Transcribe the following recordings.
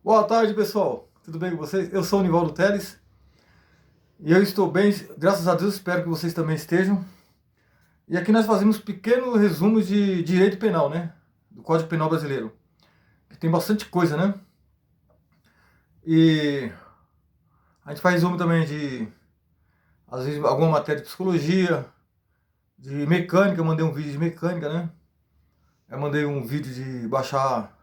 Boa tarde, pessoal. Tudo bem com vocês? Eu sou o Nivaldo Teles e eu estou bem, graças a Deus, espero que vocês também estejam. E aqui nós fazemos pequenos resumos de direito penal, né? Do Código Penal brasileiro, que tem bastante coisa, né? E a gente faz resumo também de, às vezes, alguma matéria de psicologia, de mecânica. Eu mandei um vídeo de mecânica, né? Eu mandei um vídeo de baixar,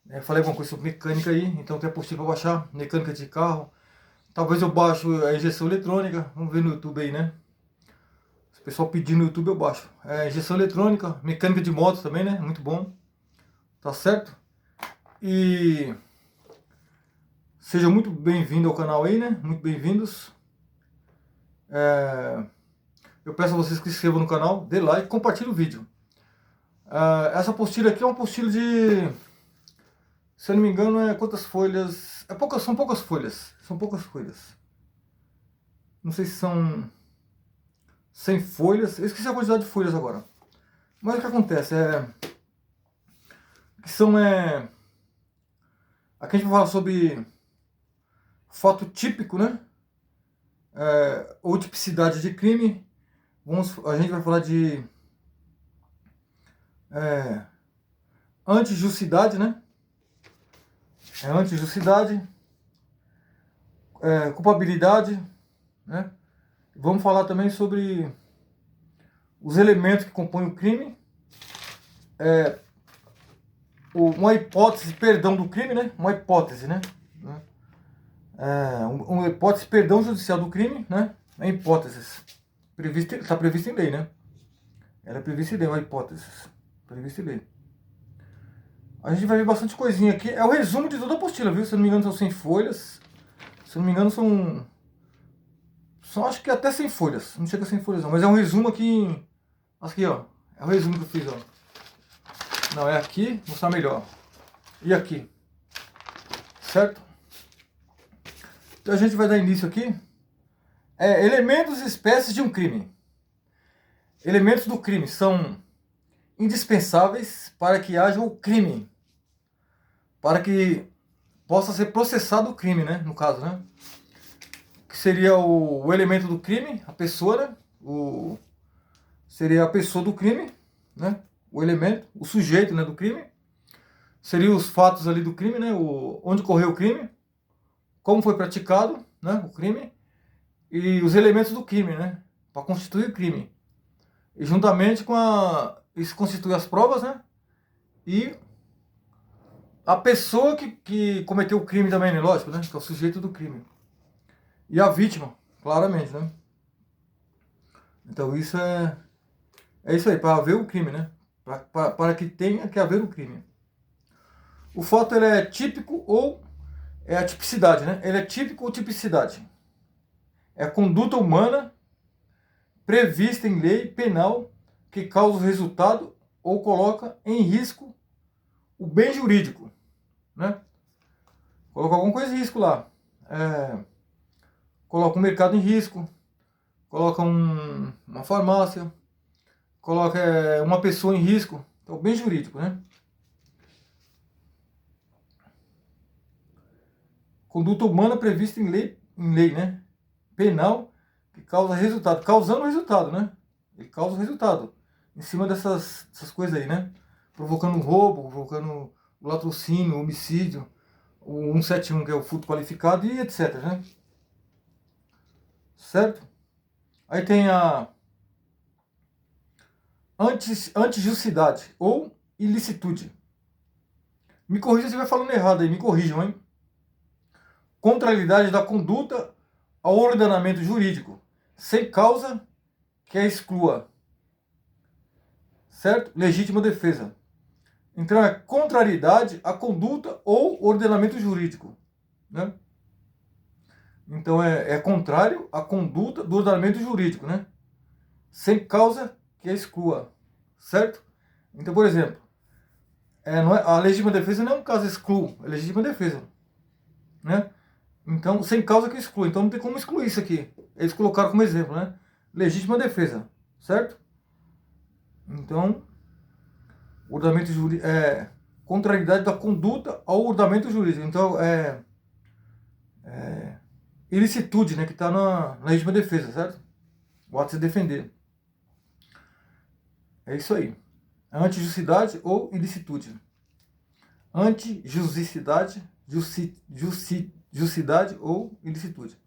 né? Falei alguma coisa sobre mecânica aí, então tem apostila para baixar, mecânica de carro. Talvez eu baixo a injeção eletrônica, vamos ver no YouTube aí, né? Se o pessoal pedir no YouTube eu baixo. Injeção eletrônica, mecânica de moto também, né? Muito bom. Tá certo? E sejam muito bem-vindos ao canal aí, né? Muito bem-vindos. Eu peço a vocês que se inscrevam no canal, dê like, compartilhe o vídeo. Essa apostila aqui é uma apostila de... Se eu não me engano, quantas folhas? São poucas folhas. São poucas folhas. Não sei se são 100 folhas. Eu esqueci a quantidade de folhas agora. Mas o que acontece que são aqui a gente vai falar sobre fato típico, né? Ou tipicidade de crime. A gente vai falar de antijusticidade, né? Antijusticidade, culpabilidade, né? Vamos falar também sobre os elementos que compõem o crime, uma hipótese, perdão do crime, né? Uma hipótese, né? Uma hipótese, perdão judicial do crime, né? É hipóteses. Está prevista em lei, né? Ela é prevista em lei, uma hipótese. Prevista em lei. A gente vai ver bastante coisinha aqui. É o resumo de toda a apostila, viu? Se eu não me engano, são 100 folhas. Se eu não me engano, são acho que até 100 folhas. Não chega a 100 folhas, não. Mas é um resumo aqui. Aqui, ó. É o resumo que eu fiz, ó. Não, é aqui. Vou mostrar melhor. E aqui. Certo? Então a gente vai dar início aqui. Elementos e espécies de um crime. Elementos do crime são indispensáveis para que haja o crime. Para que possa ser processado o crime, né? No caso, né? Que seria o elemento do crime, a pessoa, né? Seria a pessoa do crime, né? O elemento, o sujeito, né, do crime. Seriam os fatos ali do crime, né? Onde ocorreu o crime, como foi praticado, né, o crime, e os elementos do crime, né? Para constituir o crime. E juntamente com isso constitui as provas, né? E a pessoa que cometeu o crime também, né? Lógico, né? Que é o sujeito do crime. E a vítima, claramente, né? Então isso é isso aí, para haver o crime, né? Para que tenha que haver o crime. O fato ele é típico ou é a tipicidade, né? Ele é típico ou tipicidade. É a conduta humana prevista em lei penal que causa o resultado ou coloca em risco o bem jurídico, né? Coloca alguma coisa em risco lá. Coloca um mercado em risco, coloca uma farmácia, coloca uma pessoa em risco. Então, bem jurídico, né? Conduta humana prevista em lei, né? Penal que causa resultado. Causando resultado, né? Ele causa o resultado. Em cima dessas coisas aí, né? Provocando roubo, provocando o latrocínio, o homicídio, o 171, que é o furto qualificado, e etc, né? Certo? Aí tem a antijusticidade ou ilicitude. Me corrija se estiver falando errado aí, me corrijam, hein? Contrariedade da conduta ao ordenamento jurídico, sem causa que a exclua. Certo? Legítima defesa. Então é contrariedade à conduta ou ordenamento jurídico, né? Então é contrário à conduta do ordenamento jurídico, né? Sem causa que a exclua, certo? Então, por exemplo, a legítima defesa não é um caso excluo, é legítima defesa, né? Então, sem causa que exclui. Então não tem como excluir isso aqui. Eles colocaram como exemplo, né? Legítima defesa, certo? Então, o ordenamento jurídico contrariedade da conduta ao ordenamento jurídico. Então, ilicitude, né, que está na legítima defesa, certo? O ato de se defender. É isso aí. Antijusticidade ou ilicitude. Antijusticidade, justicidade ou ilicitude.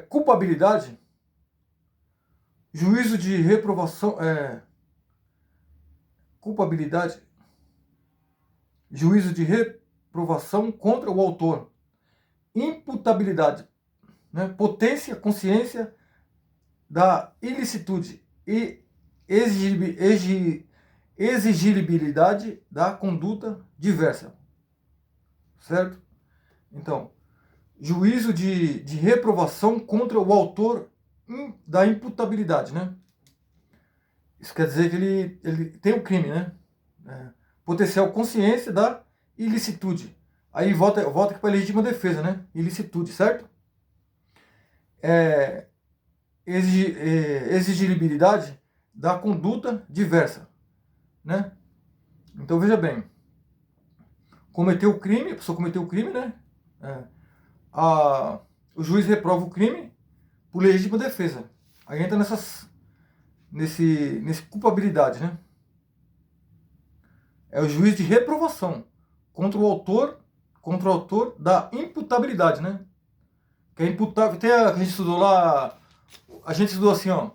Culpabilidade, juízo de reprovação, culpabilidade, juízo de reprovação contra o autor. Imputabilidade, né? Potência, consciência da ilicitude e exigibilidade da conduta diversa, certo? Então, juízo de reprovação contra o autor da imputabilidade, né? Isso quer dizer que ele tem o crime, né? Potencial consciência da ilicitude. Aí volta aqui para a legítima defesa, né? Ilicitude, certo? Exigibilidade da conduta diversa, né? Então veja bem, cometeu o crime, a pessoa cometeu o crime, né? O juiz reprova o crime por legítima defesa. Aí entra nesse culpabilidade, né? É o juiz de reprovação contra o autor da imputabilidade, né? Que é imputável. Tem a gente estudou lá, a gente estudou assim, ó.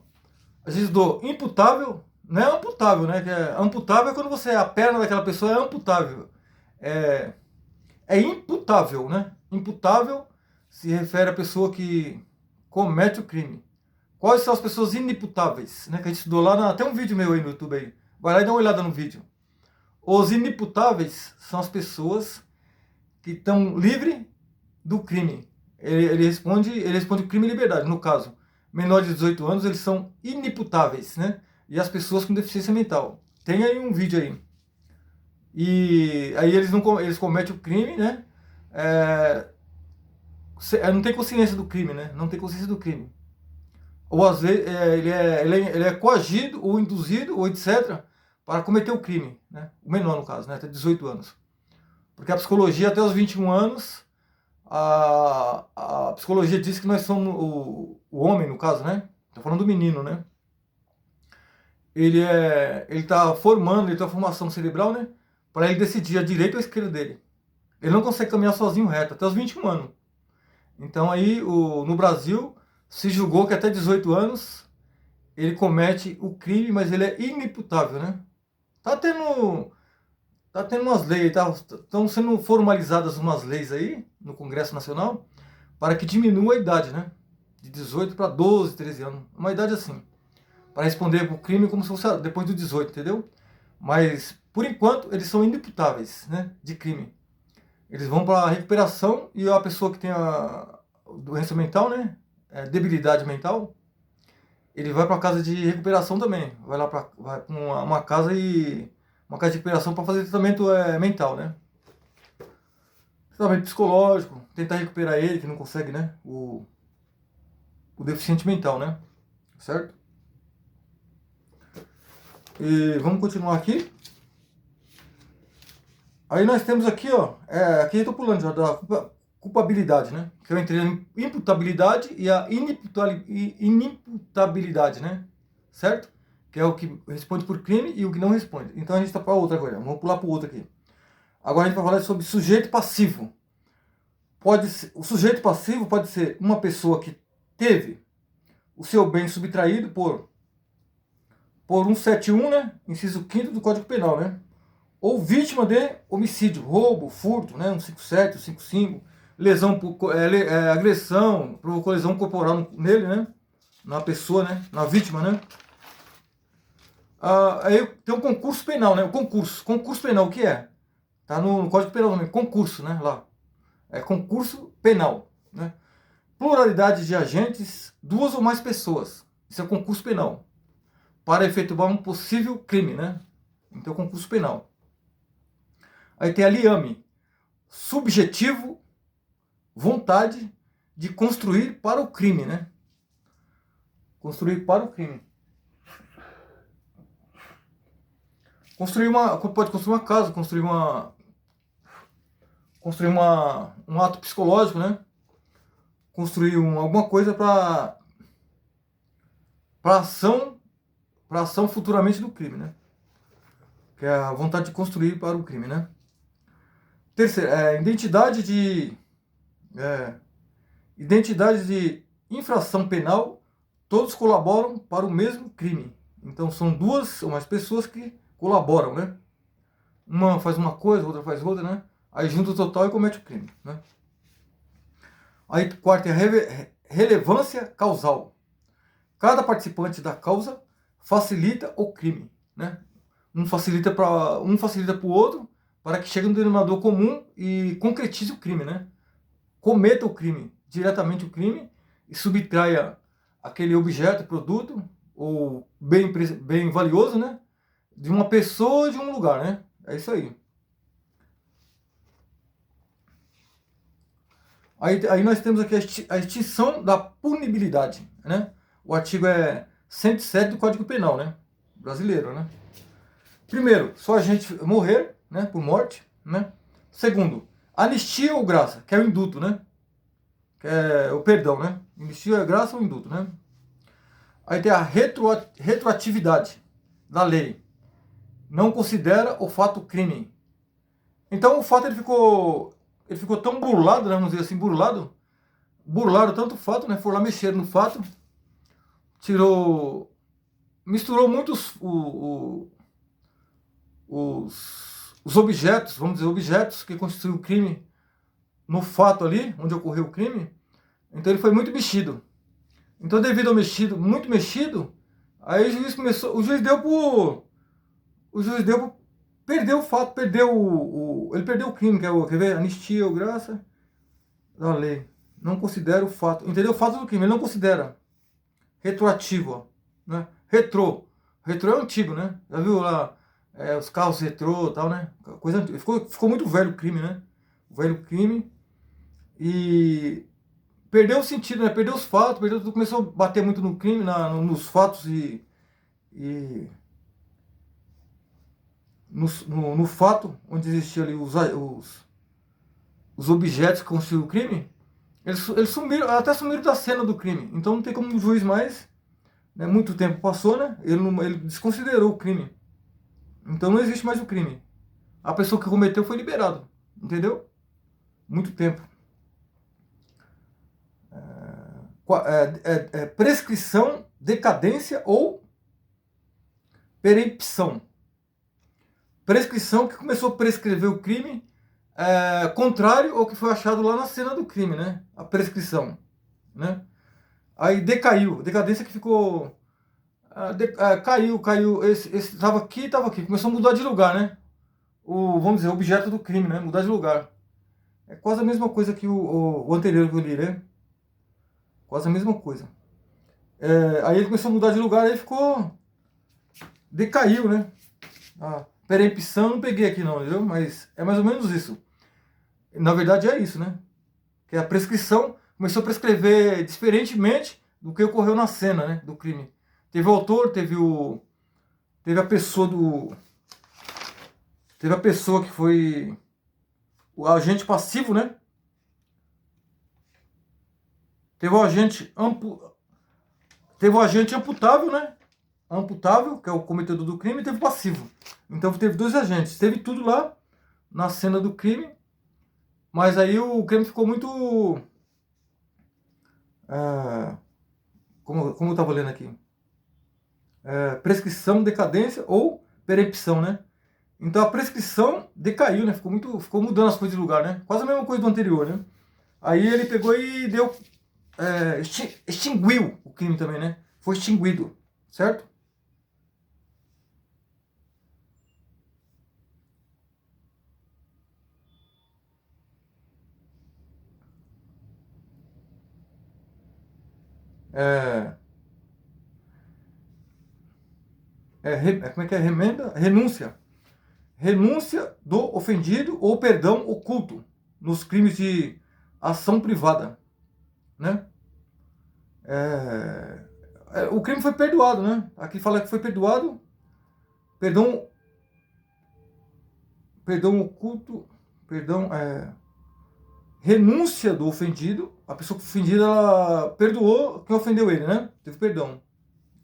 A gente estudou imputável, não é amputável, né? Que amputável é quando a perna daquela pessoa é amputável. É imputável, né? Imputável se refere à pessoa que comete o crime. Quais são as pessoas inimputáveis, né? Que a gente estudou lá, tem um vídeo meu aí no YouTube aí. Vai lá e dá uma olhada no vídeo. Os inimputáveis são as pessoas que estão livres do crime. Ele responde crime e liberdade. No caso, menores de 18 anos, eles são inimputáveis, né? E as pessoas com deficiência mental. Tem aí um vídeo aí. E aí eles cometem o crime, né? Não tem consciência do crime, né? Não tem consciência do crime. Ou às vezes ele é coagido, ou induzido, ou etc., para cometer o crime, né? O menor, no caso, né? Até 18 anos. Porque a psicologia, até os 21 anos, a psicologia diz que nós somos o homem, no caso, né? Estou falando do menino, né? Ele está formando, ele tem a formação cerebral, né? Para ele decidir a direita ou a esquerda dele. Ele não consegue caminhar sozinho reto, até os 21 anos. Então aí, no Brasil, se julgou que até 18 anos ele comete o crime, mas ele é inimputável, né? Tá tendo umas leis, estão sendo formalizadas umas leis aí no Congresso Nacional para que diminua a idade, né? De 18 para 12, 13 anos. Uma idade assim. Para responder por crime como se fosse depois do 18, entendeu? Mas, por enquanto, eles são inimputáveis, né? De crime. Eles vão para a recuperação e a pessoa que tem a doença mental, né? Debilidade mental, ele vai para a casa de recuperação também. Vai para uma casa de recuperação para fazer tratamento mental, né? Tratamento psicológico, tentar recuperar ele, que não consegue, né? O deficiente mental, né? Certo? E vamos continuar aqui. Aí nós temos aqui, ó, aqui eu estou pulando já da culpabilidade, né? Que eu entrei na imputabilidade e a inimputabilidade, né? Certo? Que é o que responde por crime e o que não responde. Então a gente está para outra agora. Vamos pular para o outro aqui. Agora a gente vai falar sobre sujeito passivo. O sujeito passivo pode ser uma pessoa que teve o seu bem subtraído por 171, né? Inciso 5º do Código Penal, né? Ou vítima de homicídio, roubo, furto, né? 157, 155, lesão, agressão, provocou lesão corporal nele, né? Na pessoa, né? Na vítima, né? Aí tem um concurso penal, né? O concurso penal, o que é? Tá no Código Penal também, concurso, né? Lá. É concurso penal, né? Pluralidade de agentes, 2 ou mais pessoas. Isso é concurso penal. Para efetuar um possível crime, né? Então, concurso penal. Aí tem a liame. Subjetivo, vontade de construir para o crime, né? Construir para o crime. Pode construir uma casa, um ato psicológico, né? Construir alguma coisa para ação, para ação futuramente do crime, né? Que é a vontade de construir para o crime, né? Terceiro, identidade de infração penal, todos colaboram para o mesmo crime. Então são duas ou mais pessoas que colaboram, né? Uma faz uma coisa, outra faz outra, né? Aí junta o total e comete o crime, né? Aí quarto é relevância causal. Cada participante da causa facilita o crime, né? Um facilita para o outro para que chegue no denominador comum e concretize o crime, né? Cometa o crime, diretamente o crime, e subtraia aquele objeto, produto ou bem valioso, né? De uma pessoa ou de um lugar, né? É isso aí. Aí nós temos aqui a extinção da punibilidade, né? O artigo é 107 do Código Penal, né? Brasileiro, né? Primeiro, só a gente morrer, né? Por morte, né? Segundo, anistia ou graça, que é o indulto, né? Que é o perdão, né? Anistia é graça ou indulto, né? Aí tem a retroatividade da lei. Não considera o fato crime. Então o fato ele ficou tão burlado, né? Vamos dizer assim, burlaram tanto o fato, né? Foram lá mexer no fato, misturou muito os objetos, vamos dizer, objetos que constituem o crime no fato ali, onde ocorreu o crime. Então ele foi muito mexido. Então, devido ao muito mexido, aí o juiz perdeu o fato, ele perdeu o crime, que é quer ver, anistia ou graça da lei. Não considera o fato, entendeu? O fato do crime, ele não considera. Retroativo, ó, né? Retrô é antigo, né? Já viu lá os carros retrô e tal, né? Coisa antiga. Ficou muito velho o crime, né? O velho crime. E perdeu o sentido, né? Perdeu os fatos, perdeu tudo, começou a bater muito no crime, nos fatos e no fato onde existiam ali os objetos que constituíam o crime, eles até sumiram da cena do crime. Então não tem como o juiz mais, né? Muito tempo passou, né? Ele desconsiderou o crime. Então não existe mais o crime. A pessoa que cometeu foi liberado, entendeu? Muito tempo. Prescrição, decadência ou perempção. Prescrição, que começou a prescrever o crime, contrário ao que foi achado lá na cena do crime, né? A prescrição, né? Aí decaiu, decadência que ficou... caiu, esse estava aqui, começou a mudar de lugar, né? Vamos dizer, o objeto do crime, né? Mudar de lugar. É quase a mesma coisa que o anterior que eu li, né? Quase a mesma coisa. Aí ele começou a mudar de lugar, aí decaiu, né? Perempção não peguei aqui não, entendeu? Mas é mais ou menos isso. Na verdade é isso, né? Que a prescrição começou a prescrever diferentemente do que ocorreu na cena, né, do crime. Teve o autor, teve a pessoa que foi o agente passivo, né? Teve o agente amputável, né? Amputável, que é o cometedor do crime, e teve o passivo. Então teve dois agentes. Teve tudo lá na cena do crime, mas aí o crime ficou muito... como eu estava lendo aqui. Prescrição, decadência ou perempção, né? Então a prescrição decaiu, né? Ficou mudando as coisas de lugar, né? Quase a mesma coisa do anterior, né? Aí ele pegou e extinguiu o crime também, né? Foi extinguido, certo? Como é que é? Renúncia. Renúncia do ofendido ou perdão oculto nos crimes de ação privada, né? O crime foi perdoado, né? Aqui fala que foi perdoado, perdão perdão oculto, perdão, renúncia do ofendido. A pessoa ofendida, ela perdoou quem ofendeu ele, né? Teve perdão,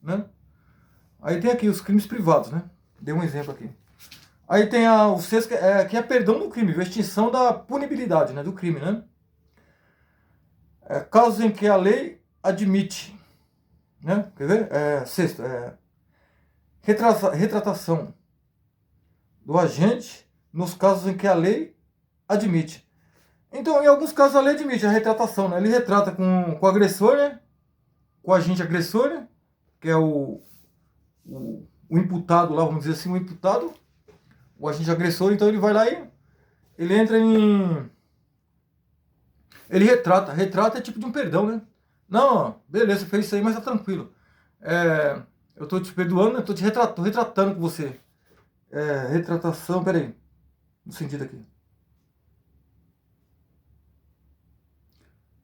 né? Aí tem aqui os crimes privados, né? Dei um exemplo aqui. Aí tem o sexto, que é perdão do crime, extinção da punibilidade, né, do crime, né? Casos em que a lei admite, né? Quer ver? Sexto, retratação do agente nos casos em que a lei admite. Então, em alguns casos a lei admite a retratação, né? Ele retrata com o agressor, né? Com o agente agressor, né? Que é o imputado lá, vamos dizer assim, o imputado, o agente agressor. Então ele vai lá e ele entra em... Ele retrata é tipo de um perdão, né? Não, beleza, você fez isso aí, mas tá tranquilo. Eu tô te perdoando, né? Tô retratando com você. Retratação, peraí. No sentido aqui.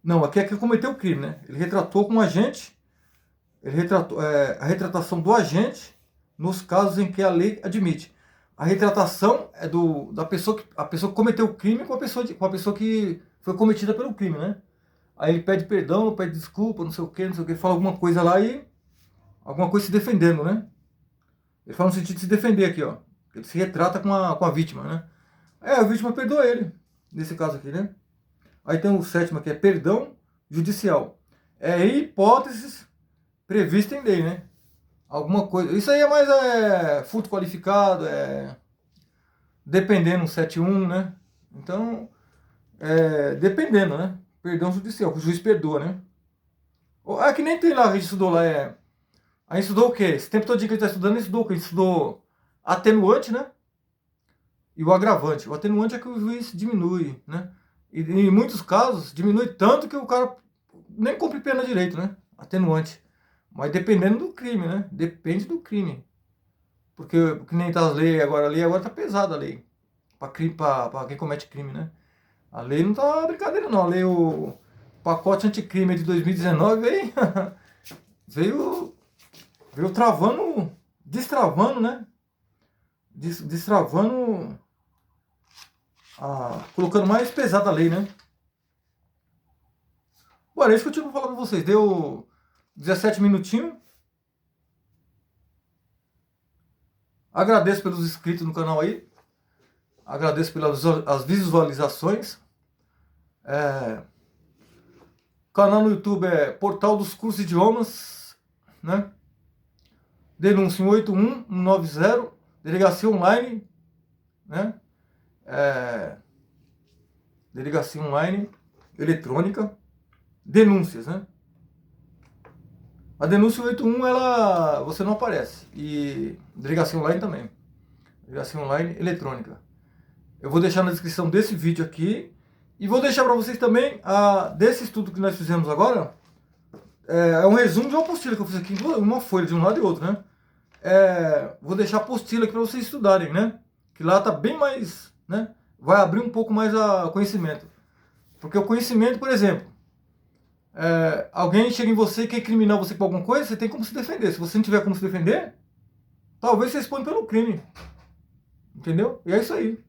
Não, aqui é que cometeu o crime, né? Ele retratou com o agente. Ele retratou a retratação do agente nos casos em que a lei admite. A retratação é da pessoa que a pessoa que cometeu o crime com a pessoa que foi cometida pelo crime, né? Aí ele pede perdão, pede desculpa, não sei o que, fala alguma coisa lá e alguma coisa se defendendo, né? Ele fala no sentido de se defender aqui, ó. Ele se retrata com a vítima, né? A vítima perdoa ele, nesse caso aqui, né? Aí tem o sétimo aqui, é perdão judicial. Hipóteses previstas em lei, né? Alguma coisa. Isso aí é mais furto qualificado, dependendo, 7.1, né? Então, dependendo, né? Perdão judicial, que o juiz perdoa, né? Que nem tem lá, a gente estudou lá, a gente estudou o quê? Esse tempo todo que a gente está estudando, a gente estudou o quê? A gente estudou atenuante, né? E o agravante. O atenuante é que o juiz diminui, né? E em muitos casos, diminui tanto que o cara nem cumpre pena direito, né? Atenuante. Mas dependendo do crime, né? Depende do crime. Porque que nem tá as leis agora, a lei agora tá pesada a lei. Pra quem comete crime, né? A lei não tá brincadeira não. A lei, o pacote anticrime de 2019 veio travando, destravando, né? Destravando, colocando mais pesada a lei, né? Bom, é isso que eu tinha pra falar pra vocês. Deu 17 minutinhos. Agradeço pelos inscritos no canal aí. Agradeço pelas as visualizações. O canal no YouTube é Portal dos Cursos de Idiomas, né? Denúncia 181-190, delegacia online, né? Delegacia online eletrônica, denúncias, né? A denúncia 181, você não aparece. E delegacia online também. Delegacia online eletrônica. Eu vou deixar na descrição desse vídeo aqui. E vou deixar para vocês também, desse estudo que nós fizemos agora, é um resumo de uma apostila que eu fiz aqui, uma folha de um lado e outro, né? Vou deixar a apostila aqui para vocês estudarem, né? Que lá tá bem mais, né? Vai abrir um pouco mais o conhecimento. Porque o conhecimento, por exemplo, alguém chega em você e quer criminar você por alguma coisa, você tem como se defender. Se você não tiver como se defender, talvez você responda pelo crime. Entendeu? E é isso aí.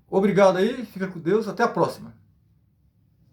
Obrigado aí, fica com Deus, até a próxima.